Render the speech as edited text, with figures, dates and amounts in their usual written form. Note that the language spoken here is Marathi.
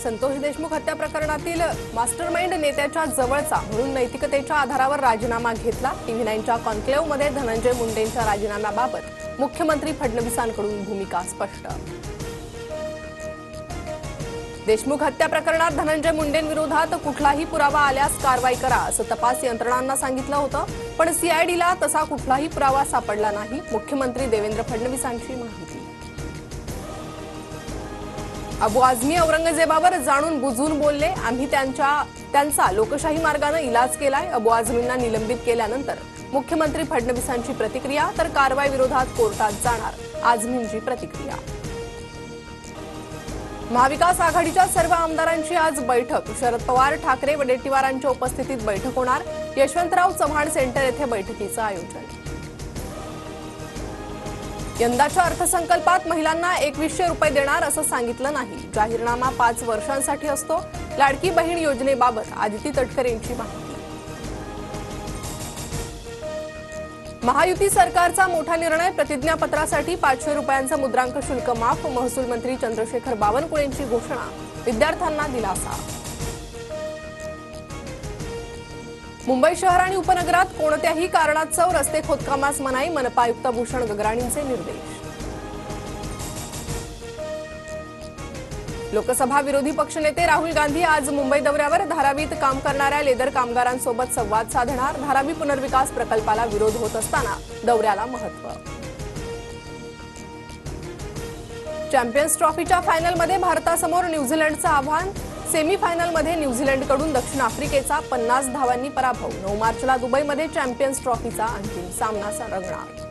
संतोष देशमुख हत्या प्रकरणातील मास्टरमाइंड नेत्याच्या जवळचा म्हणून नैतिकतेच्या आधारावर राजीनामा घेतला। TV9च्या कॉन्क्लेव्हमध्ये धनंजय मुंडेंच्या राजीनाम्याबाबत मुख्यमंत्री फडणवीसांकडून भूमिका स्पष्ट। देशमुख हत्या प्रकरणात धनंजय मुंडेंविरोधात कुठलाही पुरावा आल्यास कारवाई करा असं तपास यंत्रणांना सांगितलं होतं, पण CIDला तसा कुठलाही पुरावा सापडला नाही। मुख्यमंत्री देवेंद्र फडणवीसांची माहिती। अबू आझमी औरंगजेबावर जाणून बुजून बोलले, आम्ही त्यांचा लोकशाही मार्गाने इलाज केलाय। अबू आझमींना निलंबित केल्यानंतर मुख्यमंत्री फडणवीसांची प्रतिक्रिया, तर कारवाई विरोधात कोर्टात जाणार आझमींची प्रतिक्रिया। महाविकास आघाडीच्या सर्व आमदारांची आज बैठक। शरद पवार, ठाकरे, वडेट्टीवारांच्या उपस्थितीत बैठक होणार। यशवंतराव चव्हाण सेंटर येथे बैठकीचं आयोजन। यंदाच्या अर्थसंकल्पात महिलांना 2100 रुपये देणार असं सांगितलं नाही। जाहीरनामा 5 वर्षांसाठी असतो। लाडकी बहीण योजनेबाबत आदिती तटकरे यांची माहिती। महायुती सरकारचा मोठा निर्णय, प्रतिज्ञापत्रासाठी 500 रुपयांचं मुद्रांक शुल्क माफ। महसूल मंत्री चंद्रशेखर बावनकुळेंची घोषणा, विद्यार्थ्यांना दिलासा। मुंबई शहर आणि उपनगरात कोणत्याही कारणास्तव रस्ते खोदकामास मनाई। मनपा आयुक्त भूषण गगराणींचे निर्देश। लोकसभा विरोधी पक्षनेते राहुल गांधी आज मुंबई दौऱ्यावर। धारावीत काम करणाऱ्या लेदर कामगारांसोबत संवाद साधणार। धारावी पुनर्विकास प्रकल्पाला विरोध होत असताना दौऱ्याला महत्त्व। चॅम्पियन्स ट्रॉफीच्या फायनलमध्ये भारतासमोर न्यूझीलंडचं आव्हान। सेमीफायनलमध्ये न्यूझीलंडकडून दक्षिण आफ्रिकेचा 50 धावांनी पराभव। 9 मार्चला दुबईमध्ये चॅम्पियन्स ट्रॉफीचा अंतिम सामना रंगणार।